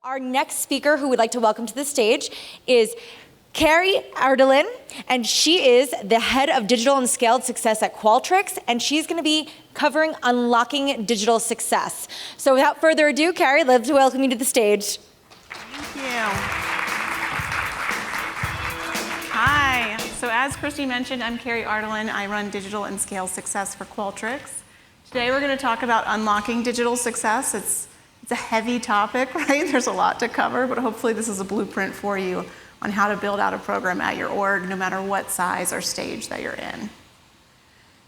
Our next speaker who we'd like to welcome to the stage is Kari Ardalan, and she is the head of digital and scaled success at Qualtrics, and she's going to be covering unlocking digital success. So without further ado, Kari, I'd love to welcome you to the stage. Thank you. Hi. So as Christy mentioned, I'm Kari Ardalan. I run digital and scale success for Qualtrics. Today we're going to talk about unlocking digital success. It's a heavy topic, right? There's a lot to cover, but hopefully this is a blueprint for you on how to build out a program at your org, no matter what size or stage that you're in.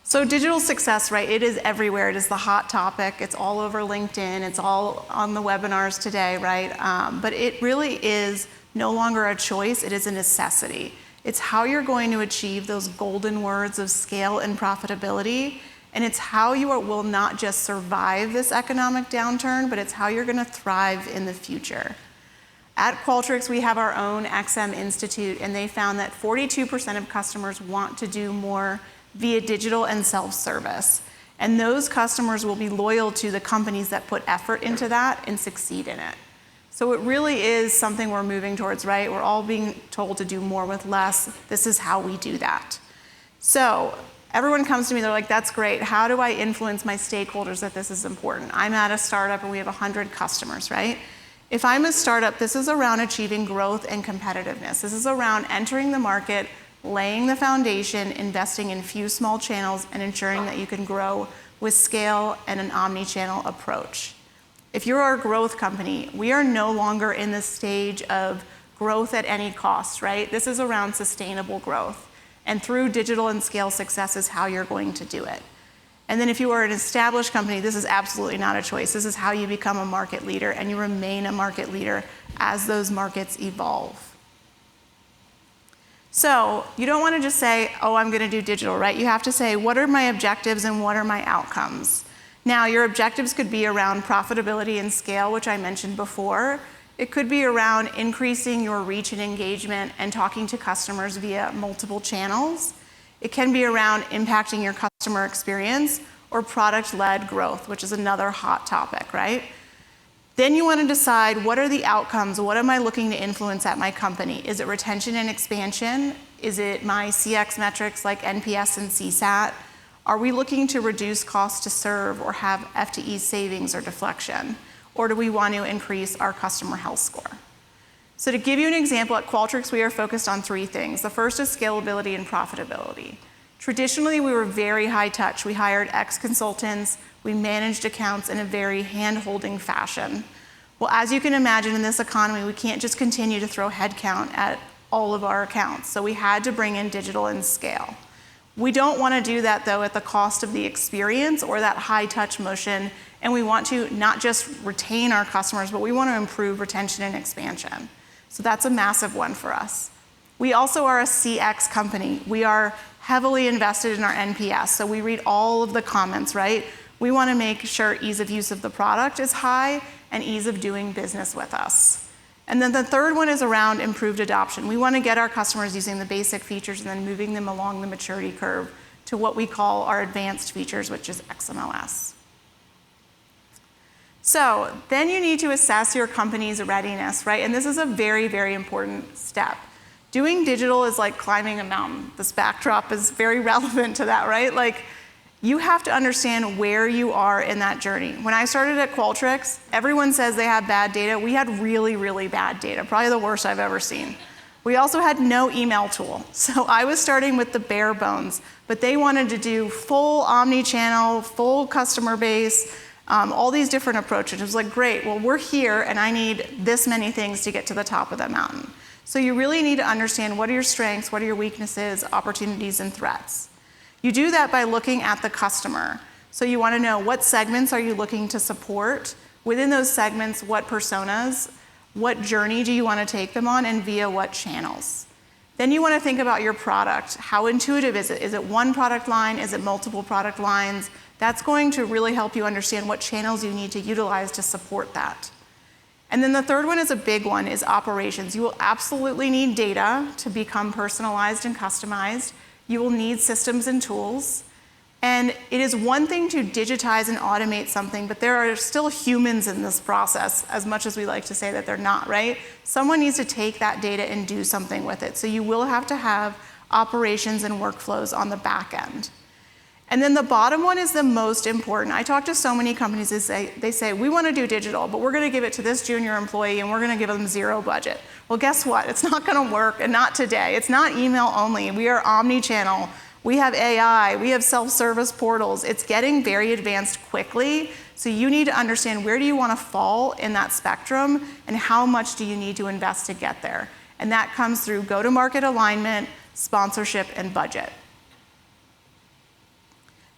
So digital success, right? It is everywhere. It is the hot topic. It's all over LinkedIn. It's all on the webinars today, right? But it really is no longer a choice. It is a necessity. It's how you're going to achieve those golden words of scale and profitability. And it's how you will not just survive this economic downturn, but it's how you're going to thrive in the future. At Qualtrics, we have our own XM Institute, and they found that 42% of customers want to do more via digital and self-service. And those customers will be loyal to the companies that put effort into that and succeed in it. So it really is something we're moving towards, right? We're all being told to do more with less. This is how we do that. So everyone comes to me, they're like, that's great. How do I influence my stakeholders that this is important? I'm at a startup and we have 100 customers, right? If I'm a startup, this is around achieving growth and competitiveness. This is around entering the market, laying the foundation, investing in few small channels, and ensuring that you can grow with scale and an omni-channel approach. If you're a growth company, we are no longer in the stage of growth at any cost, right? This is around sustainable growth. And through digital and scale success is how you're going to do it. And then if you are an established company, this is absolutely not a choice. This is how you become a market leader, and you remain a market leader as those markets evolve. So you don't want to just say, oh, I'm going to do digital, right? You have to say, what are my objectives and what are my outcomes? Now, your objectives could be around profitability and scale, which I mentioned before. It could be around increasing your reach and engagement and talking to customers via multiple channels. It can be around impacting your customer experience or product-led growth, which is another hot topic, right? Then you want to decide, what are the outcomes? What am I looking to influence at my company? Is it retention and expansion? Is it my CX metrics like NPS and CSAT? Are we looking to reduce cost to serve or have FTE savings or deflection? Or do we want to increase our customer health score? So to give you an example, at Qualtrics, we are focused on three things. The first is scalability and profitability. Traditionally, we were very high touch. We hired ex-consultants. We managed accounts in a very hand-holding fashion. Well, as you can imagine, in this economy, we can't just continue to throw headcount at all of our accounts. So we had to bring in digital and scale. We don't want to do that, though, at the cost of the experience or that high-touch motion. And we want to not just retain our customers, but we want to improve retention and expansion. So that's a massive one for us. We also are a CX company. We are heavily invested in our NPS. So we read all of the comments, right? We want to make sure ease of use of the product is high and ease of doing business with us. And then the third one is around improved adoption. We want to get our customers using the basic features and then moving them along the maturity curve to what we call our advanced features, which is XMLS. So then you need to assess your company's readiness, right? And this is a very, very important step. Doing digital is like climbing a mountain. This backdrop is very relevant to that, right? Like, you have to understand where you are in that journey. When I started at Qualtrics, everyone says they have bad data. We had really, really bad data, probably the worst I've ever seen. We also had no email tool. So I was starting with the bare bones, but they wanted to do full omni-channel, full customer base, all these different approaches. It was like, great, well, we're here and I need this many things to get to the top of the mountain. So you really need to understand, what are your strengths, what are your weaknesses, opportunities, and threats. You do that by looking at the customer. So you want to know, what segments are you looking to support? Within those segments, what personas, what journey do you want to take them on, and via what channels? Then you want to think about your product. How intuitive is it? Is it one product line? Is it multiple product lines? That's going to really help you understand what channels you need to utilize to support that. And then the third one is a big one, is operations. You will absolutely need data to become personalized and customized. You will need systems and tools. And it is one thing to digitize and automate something, but there are still humans in this process, as much as we like to say that they're not, right? Someone needs to take that data and do something with it. So you will have to have operations and workflows on the back end. And then the bottom one is the most important. I talk to so many companies, they say, we want to do digital, but we're going to give it to this junior employee and we're going to give them zero budget. Well, guess what? It's not going to work, and not today. It's not email only. We are omni-channel. We have AI, we have self-service portals. It's getting very advanced quickly, so you need to understand where do you want to fall in that spectrum and how much do you need to invest to get there. And that comes through go-to-market alignment, sponsorship, and budget.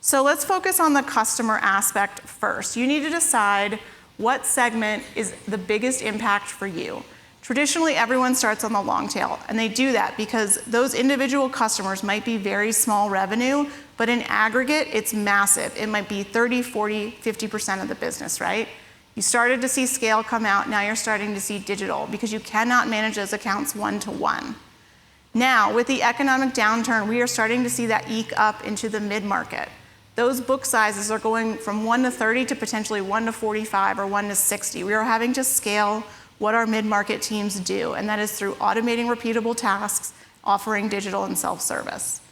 So let's focus on the customer aspect first. You need to decide what segment is the biggest impact for you. Traditionally, everyone starts on the long tail, and they do that because those individual customers might be very small revenue, but in aggregate, it's massive. It might be 30, 40, 50% of the business, right? You started to see scale come out, now you're starting to see digital because you cannot manage those accounts one-to-one. Now, with the economic downturn, we are starting to see that eke up into the mid-market. Those book sizes are going from 1 to 30 to potentially 1 to 45 or 1 to 60. We are having to scale what our mid-market teams do, and that is through automating repeatable tasks, offering digital and self-service.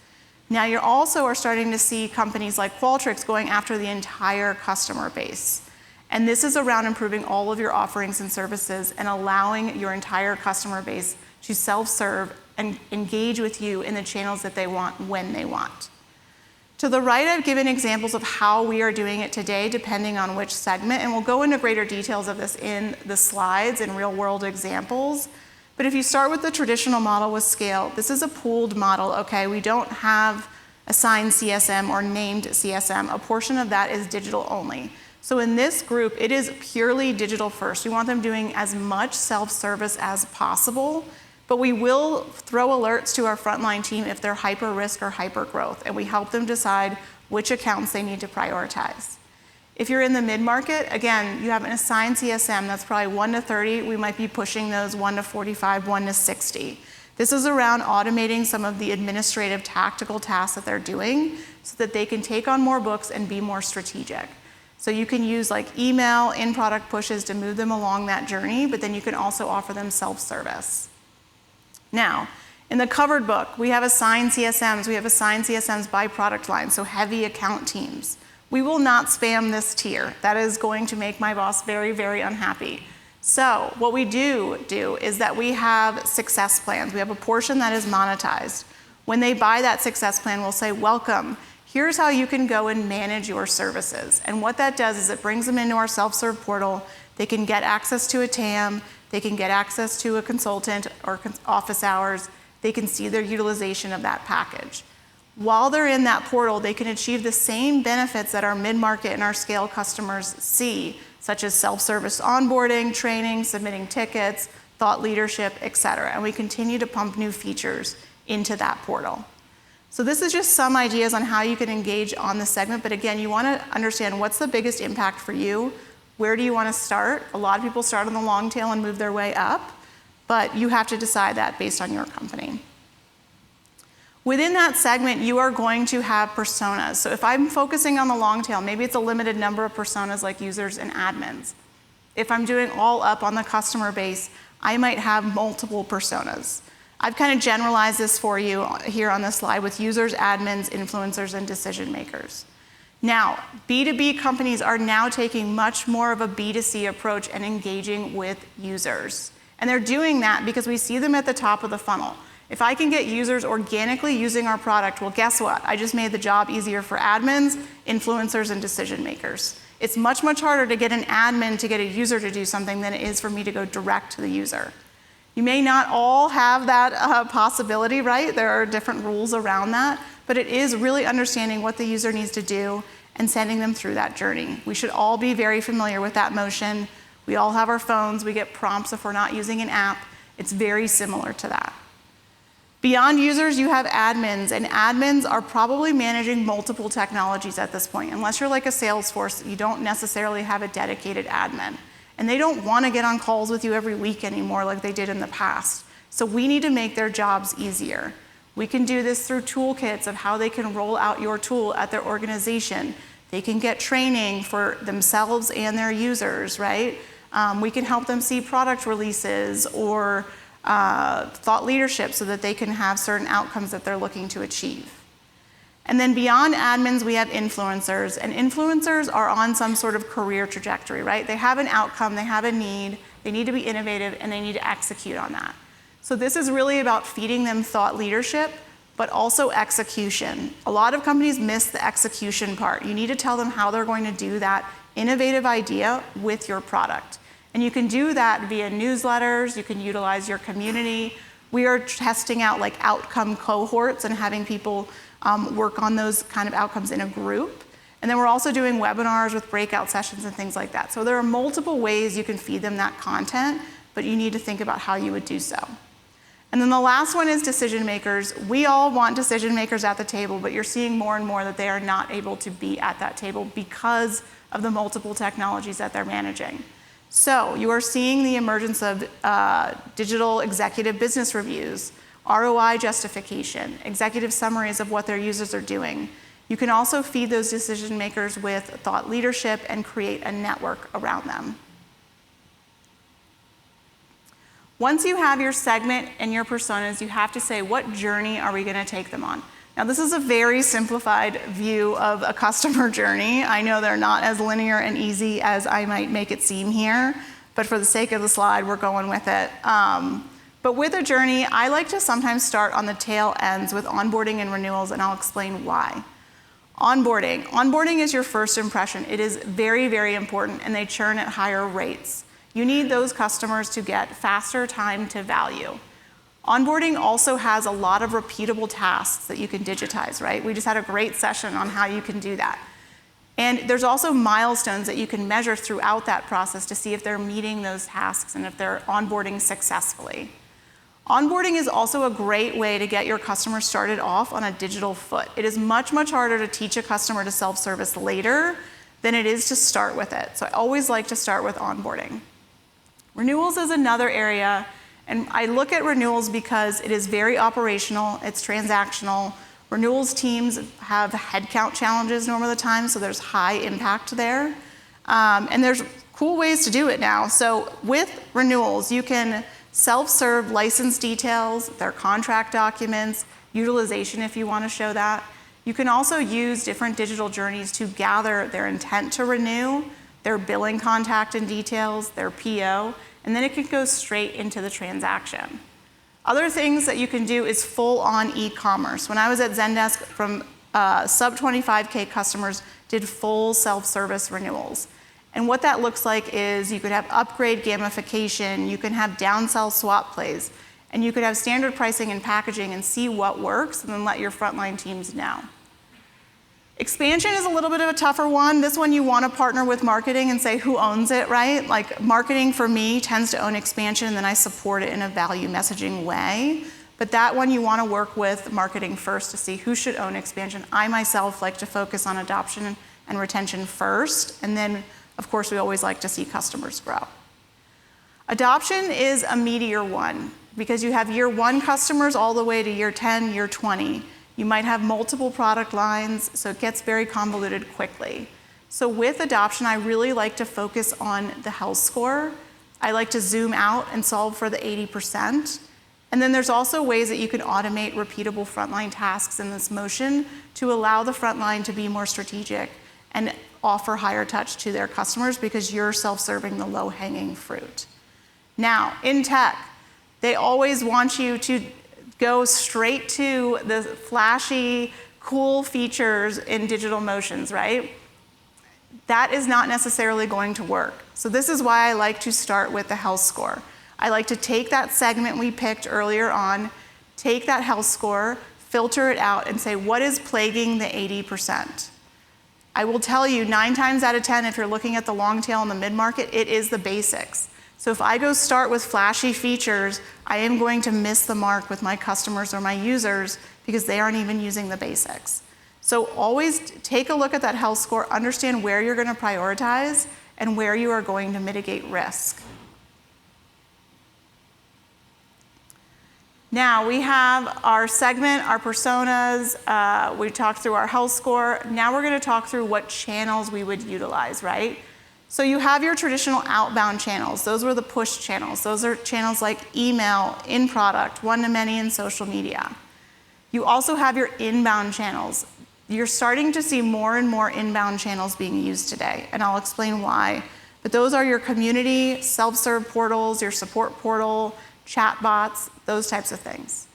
Now you also are starting to see companies like Qualtrics going after the entire customer base. And this is around improving all of your offerings and services and allowing your entire customer base to self-serve and engage with you in the channels that they want when they want. To the right, I've given examples of how we are doing it today, depending on which segment, and we'll go into greater details of this in the slides and real-world examples. But if you start with the traditional model with scale, this is a pooled model, okay? We don't have assigned CSM or named CSM. A portion of that is digital only. So in this group, it is purely digital first. We want them doing as much self-service as possible, but we will throw alerts to our frontline team if they're hyper risk or hyper growth, and we help them decide which accounts they need to prioritize. If you're in the mid-market, again, you have an assigned CSM that's probably 1 to 30. We might be pushing those 1 to 45, 1 to 60. This is around automating some of the administrative tactical tasks that they're doing so that they can take on more books and be more strategic. So you can use like email, in-product pushes to move them along that journey, but then you can also offer them self-service. Now, in the covered book, we have assigned CSMs. We have assigned CSMs by product line, so heavy account teams. We will not spam this tier. That is going to make my boss very, very unhappy. So what we do is that we have success plans. We have a portion that is monetized. When they buy that success plan, we'll say, welcome. Here's how you can go and manage your services. And what that does is it brings them into our self-serve portal. They can get access to a TAM. They can get access to a consultant or office hours. They can see their utilization of that package. While they're in that portal, they can achieve the same benefits that our mid-market and our scale customers see, such as self-service onboarding, training, submitting tickets, thought leadership, et cetera. And we continue to pump new features into that portal. So this is just some ideas on how you can engage on the segment. But again, you want to understand what's the biggest impact for you. Where do you want to start? A lot of people start on the long tail and move their way up, but you have to decide that based on your company. Within that segment, you are going to have personas. So if I'm focusing on the long tail, maybe it's a limited number of personas like users and admins. If I'm doing all up on the customer base, I might have multiple personas. I've kind of generalized this for you here on this slide with users, admins, influencers, and decision makers. Now, B2B companies are now taking much more of a B2C approach and engaging with users. And they're doing that because we see them at the top of the funnel. If I can get users organically using our product, well, guess what? I just made the job easier for admins, influencers, and decision makers. It's much, much harder to get an admin to get a user to do something than it is for me to go direct to the user. You may not all have that possibility, right? There are different rules around that, but it is really understanding what the user needs to do and sending them through that journey. We should all be very familiar with that motion. We all have our phones. We get prompts if we're not using an app. It's very similar to that. Beyond users, you have admins, and admins are probably managing multiple technologies at this point. Unless you're like a Salesforce, you don't necessarily have a dedicated admin. And they don't want to get on calls with you every week anymore like they did in the past. So we need to make their jobs easier. We can do this through toolkits of how they can roll out your tool at their organization. They can get training for themselves and their users, right? We can help them see product releases or thought leadership so that they can have certain outcomes that they're looking to achieve. And then beyond admins, we have influencers. And influencers are on some sort of career trajectory, right? They have an outcome, they have a need, they need to be innovative, and they need to execute on that. So this is really about feeding them thought leadership, but also execution. A lot of companies miss the execution part. You need to tell them how they're going to do that innovative idea with your product. And you can do that via newsletters, you can utilize your community. We are testing out like outcome cohorts and having people work on those kind of outcomes in a group. And then we're also doing webinars with breakout sessions and things like that. So there are multiple ways you can feed them that content, but you need to think about how you would do so. And then the last one is decision makers. We all want decision makers at the table, but you're seeing more and more that they are not able to be at that table because of the multiple technologies that they're managing. So you are seeing the emergence of digital executive business reviews, ROI justification, executive summaries of what their users are doing. You can also feed those decision makers with thought leadership and create a network around them. Once you have your segment and your personas, you have to say, what journey are we going to take them on? Now, this is a very simplified view of a customer journey. I know they're not as linear and easy as I might make it seem here, but for the sake of the slide, we're going with it. But with a journey, I like to sometimes start on the tail ends with onboarding and renewals, and I'll explain why. Onboarding. Onboarding is your first impression. It is very, very important, and they churn at higher rates. You need those customers to get faster time to value. Onboarding also has a lot of repeatable tasks that you can digitize, right? We just had a great session on how you can do that. And there's also milestones that you can measure throughout that process to see if they're meeting those tasks and if they're onboarding successfully. Onboarding is also a great way to get your customer started off on a digital foot. It is much, much harder to teach a customer to self-service later than it is to start with it. So I always like to start with onboarding. Renewals is another area, and I look at renewals because it is very operational, it's transactional. Renewals teams have headcount challenges normally of the time, so there's high impact there. And there's cool ways to do it now. So with renewals, you can self-serve license details, their contract documents, utilization if you want to show that. You can also use different digital journeys to gather their intent to renew, their billing contact and details, their PO, and then it can go straight into the transaction. Other things that you can do is full-on e-commerce. When I was at Zendesk, from sub 25K customers did full self-service renewals. And what that looks like is you could have upgrade gamification, you can have downsell swap plays, and you could have standard pricing and packaging and see what works and then let your frontline teams know. Expansion is a little bit of a tougher one. This one you want to partner with marketing and say who owns it, right? Like marketing for me tends to own expansion and then I support it in a value messaging way. But that one you want to work with marketing first to see who should own expansion. I myself like to focus on adoption and retention first, and then of course we always like to see customers grow. Adoption is a meteor one because you have year 1 customers all the way to year 10, year 20. You might have multiple product lines, so it gets very convoluted quickly. So with adoption, I really like to focus on the health score. I like to zoom out and solve for the 80%. And then there's also ways that you can automate repeatable frontline tasks in this motion to allow the frontline to be more strategic and offer higher touch to their customers because you're self-serving the low-hanging fruit. Now, in tech, they always want you to go straight to the flashy, cool features in digital motions, right? That is not necessarily going to work. So this is why I like to start with the health score. I like to take that segment we picked earlier on, take that health score, filter it out, and say, what is plaguing the 80%? I will tell you 9 times out of 10, if you're looking at the long tail and the mid-market, it is the basics. So if I go start with flashy features, I am going to miss the mark with my customers or my users because they aren't even using the basics. So always take a look at that health score, understand where you're going to prioritize and where you are going to mitigate risk. Now we have our segment, our personas, we talked through our health score. Now we're gonna talk through what channels we would utilize, right? So you have your traditional outbound channels. Those were the push channels. Those are channels like email, in-product, one-to-many, and social media. You also have your inbound channels. You're starting to see more and more inbound channels being used today, and I'll explain why. But those are your community, self-serve portals, your support portal, chat bots, those types of things.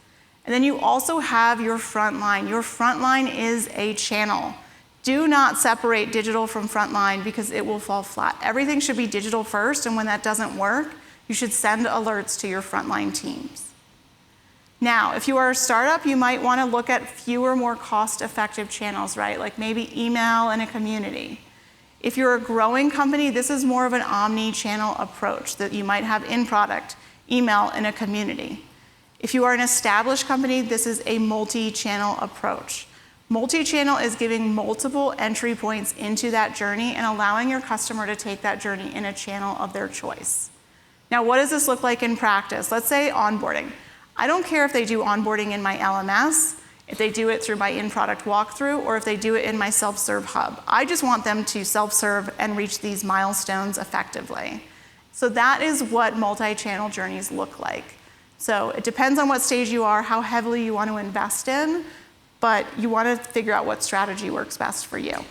And then you also have your frontline. Your frontline is a channel. Do not separate digital from frontline because it will fall flat. Everything should be digital first, and when that doesn't work, you should send alerts to your frontline teams. Now, if you are a startup, you might want to look at fewer, more cost-effective channels, right? Like maybe email and a community. If you're a growing company, this is more of an omni-channel approach that you might have in product, email, and a community. If you are an established company, this is a multi-channel approach. Multi-channel is giving multiple entry points into that journey and allowing your customer to take that journey in a channel of their choice. Now, what does this look like in practice? Let's say onboarding. I don't care if they do onboarding in my LMS, if they do it through my in-product walkthrough, or if they do it in my self-serve hub. I just want them to self-serve and reach these milestones effectively. So that is what multi-channel journeys look like. So it depends on what stage you are, how heavily you want to invest in, but you want to figure out what strategy works best for you.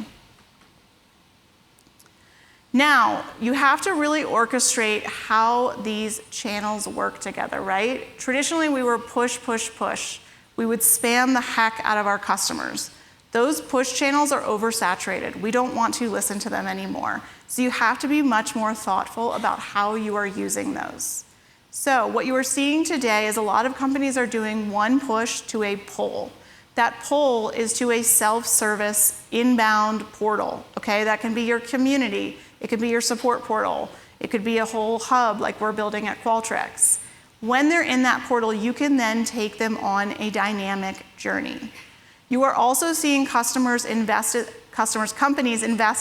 Now, you have to really orchestrate how these channels work together, right? Traditionally, we were push, push, push. We would spam the heck out of our customers. Those push channels are oversaturated. We don't want to listen to them anymore. So you have to be much more thoughtful about how you are using those. So what you are seeing today is a lot of companies are doing one push to a pull. That pull is to a self-service inbound portal, okay? That can be your community. It could be your support portal. It could be a whole hub like we're building at Qualtrics. When they're in that portal, you can then take them on a dynamic journey. You are also seeing companies invest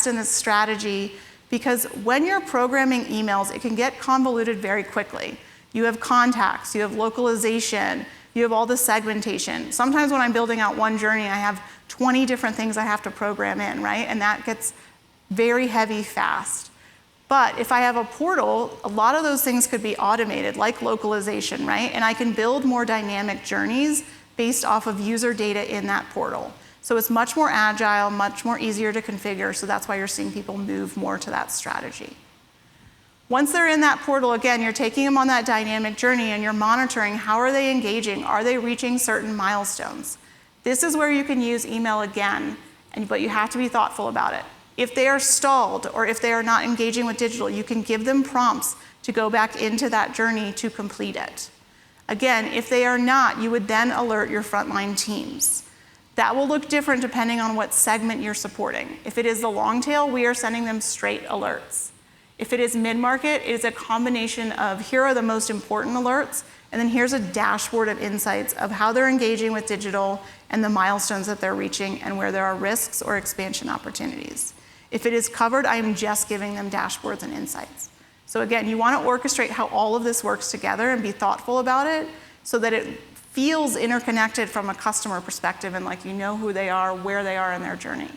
in this strategy because when you're programming emails, it can get convoluted very quickly. You have contacts, you have localization, you have all the segmentation. Sometimes when I'm building out one journey, I have 20 different things I have to program in, right? And that gets very heavy fast. But if I have a portal, a lot of those things could be automated, like localization, right? And I can build more dynamic journeys based off of user data in that portal. So it's much more agile, much more easier to configure, so that's why you're seeing people move more to that strategy. Once they're in that portal, again, you're taking them on that dynamic journey and you're monitoring how are they engaging, are they reaching certain milestones. This is where you can use email again, but you have to be thoughtful about it. If they are stalled or if they are not engaging with digital, you can give them prompts to go back into that journey to complete it. Again, if they are not, you would then alert your frontline teams. That will look different depending on what segment you're supporting. If it is the long tail, we are sending them straight alerts. If it is mid-market, it is a combination of here are the most important alerts, and then here's a dashboard of insights of how they're engaging with digital and the milestones that they're reaching and where there are risks or expansion opportunities. If it is covered, I am just giving them dashboards and insights. So again, you want to orchestrate how all of this works together and be thoughtful about it so that it feels interconnected from a customer perspective and like you know who they are, where they are in their journey.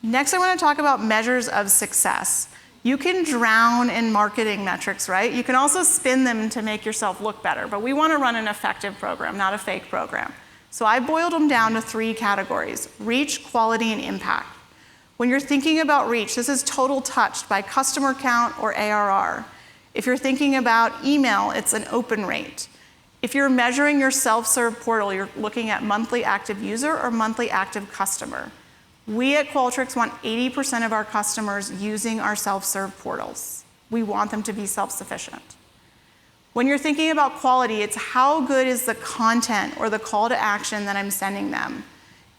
Next, I want to talk about measures of success. You can drown in marketing metrics, right? You can also spin them to make yourself look better, but we want to run an effective program, not a fake program. So I boiled them down to 3 categories: reach, quality, and impact. When you're thinking about reach, this is total touched by customer count or ARR. If you're thinking about email, it's an open rate. If you're measuring your self-serve portal, you're looking at monthly active user or monthly active customer. We at Qualtrics want 80% of our customers using our self-serve portals. We want them to be self-sufficient. When you're thinking about quality, it's how good is the content or the call to action that I'm sending them.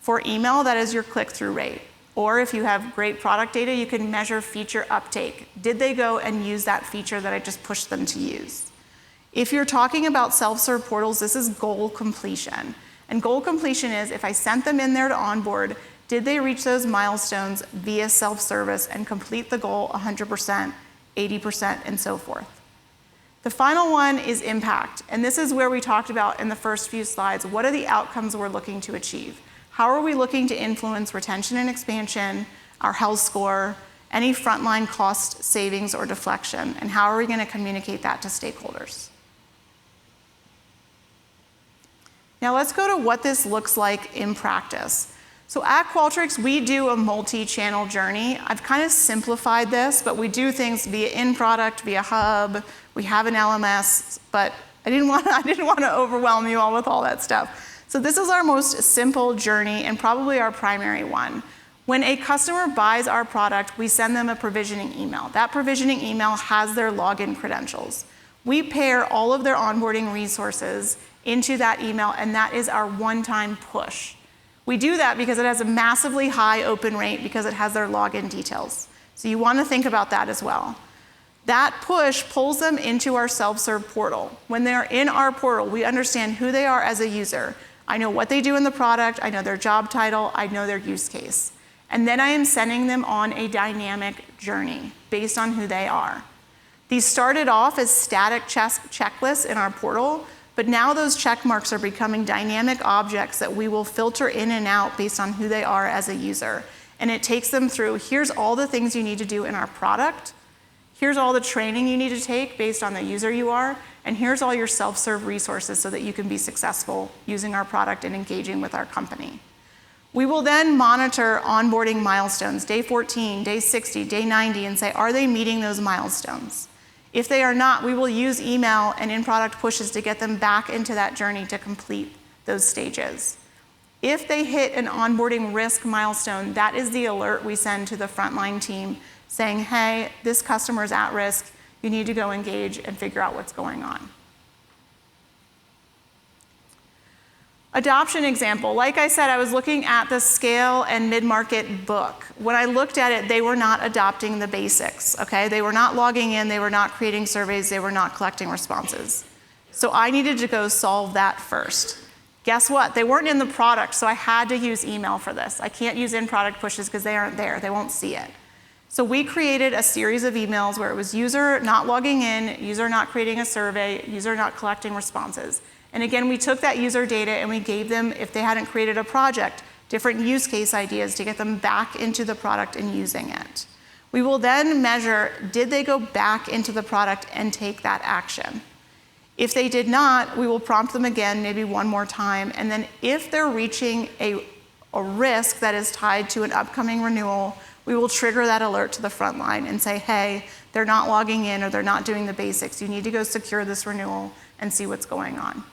For email, that is your click-through rate. Or if you have great product data, you can measure feature uptake. Did they go and use that feature that I just pushed them to use? If you're talking about self-serve portals, this is goal completion. And goal completion is if I sent them in there to onboard, did they reach those milestones via self-service and complete the goal 100%, 80%, and so forth? The final one is impact. And this is where we talked about in the first few slides, what are the outcomes we're looking to achieve? How are we looking to influence retention and expansion, our health score, any frontline cost savings or deflection, and how are we going to communicate that to stakeholders? Now let's go to what this looks like in practice. So at Qualtrics, we do a multi-channel journey. I've kind of simplified this, but we do things via in-product, via hub. We have an LMS, but I didn't want to overwhelm you all with all that stuff. So this is our most simple journey and probably our primary one. When a customer buys our product, we send them a provisioning email. That provisioning email has their login credentials. We pair all of their onboarding resources into that email, and that is our one-time push. We do that because it has a massively high open rate because it has their login details. So you want to think about that as well. That push pulls them into our self-serve portal. When they're in our portal, we understand who they are as a user. I know what they do in the product, I know their job title, I know their use case. And then I am sending them on a dynamic journey based on who they are. These started off as static checklists in our portal, but now those check marks are becoming dynamic objects that we will filter in and out based on who they are as a user. And it takes them through, here's all the things you need to do in our product, here's all the training you need to take based on the user you are, and here's all your self-serve resources so that you can be successful using our product and engaging with our company. We will then monitor onboarding milestones, day 14, day 60, day 90, and say, are they meeting those milestones? If they are not, we will use email and in-product pushes to get them back into that journey to complete those stages. If they hit an onboarding risk milestone, that is the alert we send to the frontline team saying, hey, this customer is at risk, you need to go engage and figure out what's going on. Adoption example, like I said, I was looking at the scale and mid-market book. When I looked at it, they were not adopting the basics, okay? They were not logging in, they were not creating surveys, they were not collecting responses. So I needed to go solve that first. Guess what? They weren't in the product, so I had to use email for this. I can't use in-product pushes because they aren't there, they won't see it. So we created a series of emails where it was user not logging in, user not creating a survey, user not collecting responses. And again, we took that user data and we gave them, if they hadn't created a project, different use case ideas to get them back into the product and using it. We will then measure, did they go back into the product and take that action? If they did not, we will prompt them again, maybe one more time. And then if they're reaching a risk that is tied to an upcoming renewal, we will trigger that alert to the front line and say, hey, they're not logging in or they're not doing the basics. You need to go secure this renewal and see what's going on.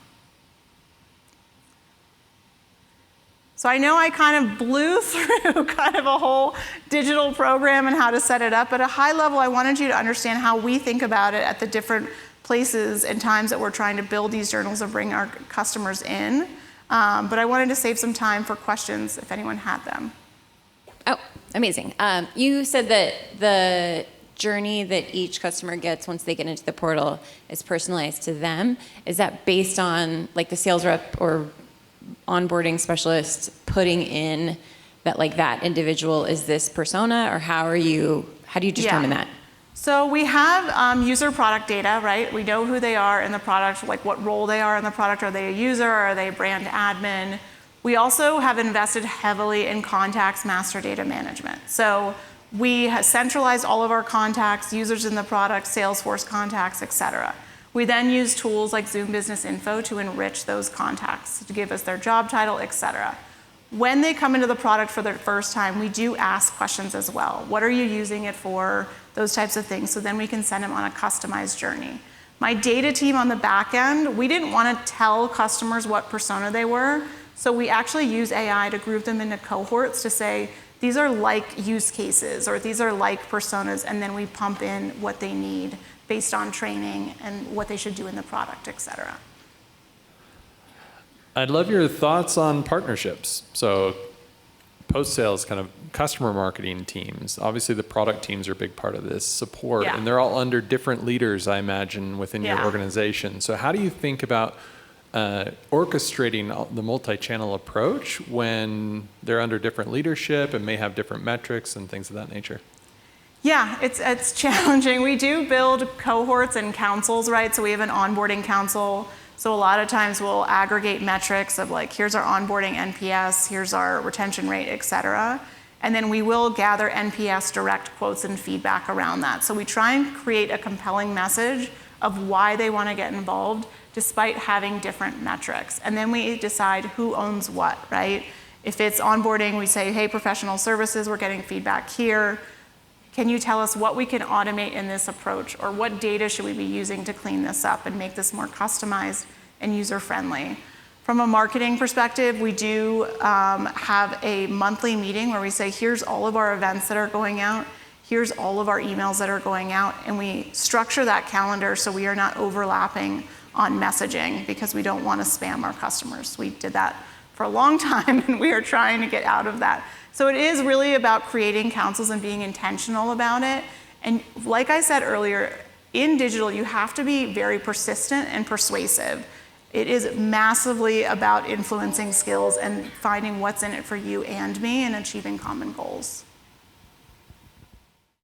So I know I kind of blew through kind of a whole digital program and how to set it up. At a high level, I wanted you to understand how we think about it at the different places and times that we're trying to build these journals or bring our customers in. But I wanted to save some time for questions if anyone had them. Oh, amazing. You said that the journey that each customer gets once they get into the portal is personalized to them. Is that based on like the sales rep or onboarding specialist putting in that like that individual is this persona, or how do you determine that? So we have user product data, right? We know who they are in the product, like what role they are in the product. Are they a user? Are they a brand admin? We also have invested heavily in contacts master data management. So we have centralized all of our contacts, users in the product, Salesforce contacts, et cetera. We then use tools like Zoom Business Info to enrich those contacts, to give us their job title, et cetera. When they come into the product for the first time, we do ask questions as well. What are you using it for? Those types of things. So then we can send them on a customized journey. My data team on the back end, we didn't want to tell customers what persona they were. So we actually use AI to group them into cohorts to say, these are like use cases, or these are like personas, and then we pump in what they need based on training and what they should do in the product, et cetera. I'd love your thoughts on partnerships. So post-sales kind of customer marketing teams. Obviously the product teams are a big part of this support, and they're all under different leaders, I imagine, within your organization. So how do you think about orchestrating the multi-channel approach when they're under different leadership and may have different metrics and things of that nature? Yeah, it's challenging. We do build cohorts and councils, right? So we have an onboarding council. So a lot of times we'll aggregate metrics of like, here's our onboarding NPS, here's our retention rate, et cetera. And then we will gather NPS direct quotes and feedback around that. So we try and create a compelling message of why they want to get involved despite having different metrics. And then we decide who owns what, right? If it's onboarding, we say, hey, professional services, we're getting feedback here. Can you tell us what we can automate in this approach, or what data should we be using to clean this up and make this more customized and user-friendly? From a marketing perspective, we do have a monthly meeting where we say, here's all of our events that are going out, here's all of our emails that are going out, and we structure that calendar so we are not overlapping on messaging because we don't want to spam our customers. We did that for a long time, and we are trying to get out of that. So it is really about creating councils and being intentional about it. And like I said earlier, in digital, you have to be very persistent and persuasive. It is massively about influencing skills and finding what's in it for you and me and achieving common goals.